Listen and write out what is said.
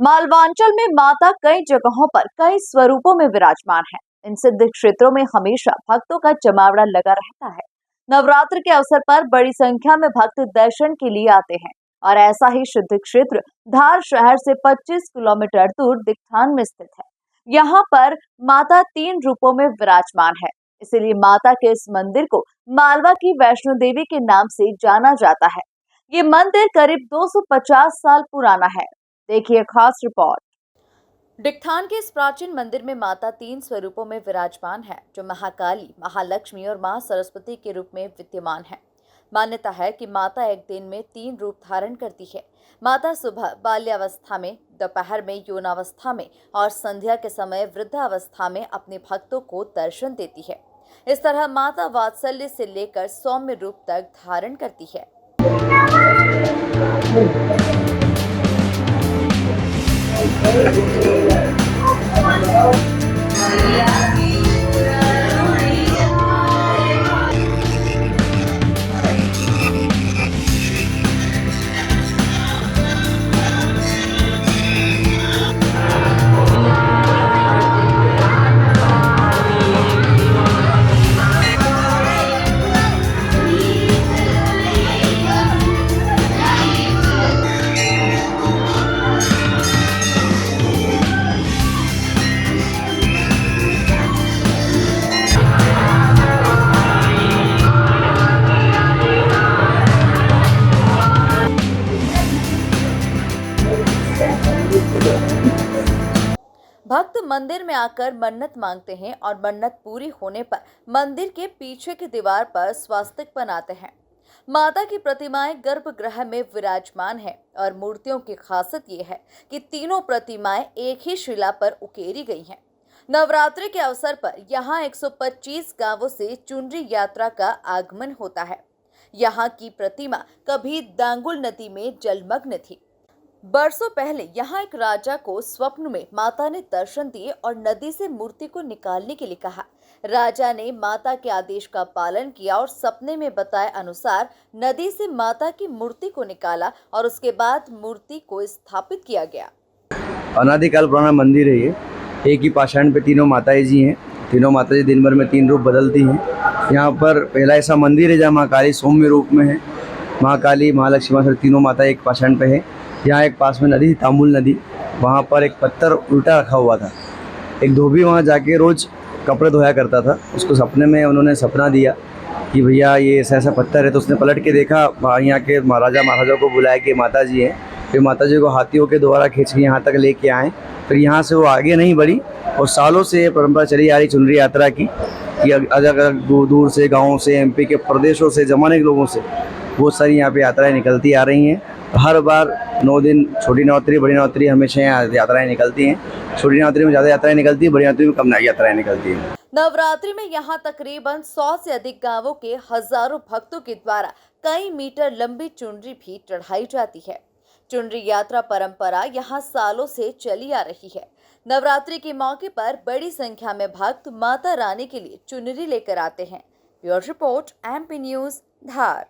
मालवांचल में माता कई जगहों पर कई स्वरूपों में विराजमान है। इन सिद्ध क्षेत्रों में हमेशा भक्तों का जमावड़ा लगा रहता है। नवरात्र के अवसर पर बड़ी संख्या में भक्त दर्शन के लिए आते हैं और ऐसा ही सिद्ध क्षेत्र धार शहर से 25 किलोमीटर दूर दिखठान में स्थित है। यहाँ पर माता 3 रूपों में विराजमान है, इसीलिए माता के इस मंदिर को मालवा की वैष्णो देवी के नाम से जाना जाता है। ये मंदिर करीब 250 साल पुराना है। देखिए खास रिपोर्ट। दिखठान के इस प्राचीन मंदिर में माता 3 स्वरूपों में विराजमान है, जो महाकाली, महालक्ष्मी और मां सरस्वती के रूप में विद्यमान है। मान्यता है कि माता एक दिन में 3 रूप धारण करती है। माता सुबह बाल्यावस्था में, दोपहर में यौनावस्था में और संध्या के समय वृद्धावस्था में अपने भक्तों को दर्शन देती है। इस तरह माता वात्सल्य से लेकर सौम्य रूप तक धारण करती है। भक्त मंदिर में आकर मन्नत मांगते हैं और मन्नत पूरी होने पर मंदिर के पीछे की दीवार पर स्वास्तिक बनाते हैं। माता की प्रतिमाएं गर्भगृह में विराजमान है और मूर्तियों की खासियत ये है कि तीनों प्रतिमाएं एक ही शिला पर उकेरी गई हैं। नवरात्रि के अवसर पर यहाँ 125 गांवों से चुनरी यात्रा का आगमन होता है। यहाँ की प्रतिमा कभी दांगुल नदी में जलमग्न थी। बरसों पहले यहाँ एक राजा को स्वप्न में माता ने दर्शन दिए और नदी से मूर्ति को निकालने के लिए कहा। राजा ने माता के आदेश का पालन किया और सपने में बताए अनुसार नदी से माता की मूर्ति को निकाला और उसके बाद मूर्ति को स्थापित किया गया। अनादिकाल पुराना मंदिर है ये। एक ही पाषाण पे तीनों माताएं जी हैं। तीनों माता जी दिन भर में 3 रूप बदलती हैं। यहाँ पर पहला ऐसा मंदिर है जहाँ माँ काली सौम्य रूप में है। माँ काली, महालक्ष्मी, माँ तीनों माता एक पाषाण पे है। यहाँ एक पास में नदी थी, तामुल नदी, वहाँ पर एक पत्थर उल्टा रखा हुआ था। एक धोबी वहाँ जाके रोज़ कपड़े धोया करता था। उसको सपने में उन्होंने सपना दिया कि भैया ये ऐसा ऐसा पत्थर है। तो उसने पलट के देखा, यहाँ के महाराजा महाराजाओं को बुलाया कि माता जी हैं। फिर माता जी को हाथियों के द्वारा खींच के यहाँ तक लेके आए। फिर यहाँ से वो आगे नहीं बढ़ी और सालों से ये परंपरा चली आ रही चुनरी यात्रा की, कि अलग अलग दूर दूर से, गाँव से, एमपी के प्रदेशों से, ज़माने के लोगों से बहुत सारी यहाँ पे यात्राएँ निकलती आ रही हैं। हर बार 9 दिन छोटी नवरात्रि, बड़ी नवरात्रि हमेशा यहाँ यात्राएं निकलती हैं। छोटी नवरात्रि में ज़्यादा यात्राएं निकलती हैं, बड़ी नवरात्रि में कम यात्राएं निकलती हैं। नवरात्रि में यहाँ तकरीबन 100 से अधिक गांवों के हजारों भक्तों के द्वारा कई मीटर लंबी चुनरी भी चढ़ाई जाती है। चुनरी यात्रा परंपरा यहाँ सालों से चली आ रही है। नवरात्रि के मौके पर बड़ी संख्या में भक्त माता रानी के लिए चुनरी लेकर आते हैं। ब्यूरो रिपोर्ट, MP न्यूज़, धार।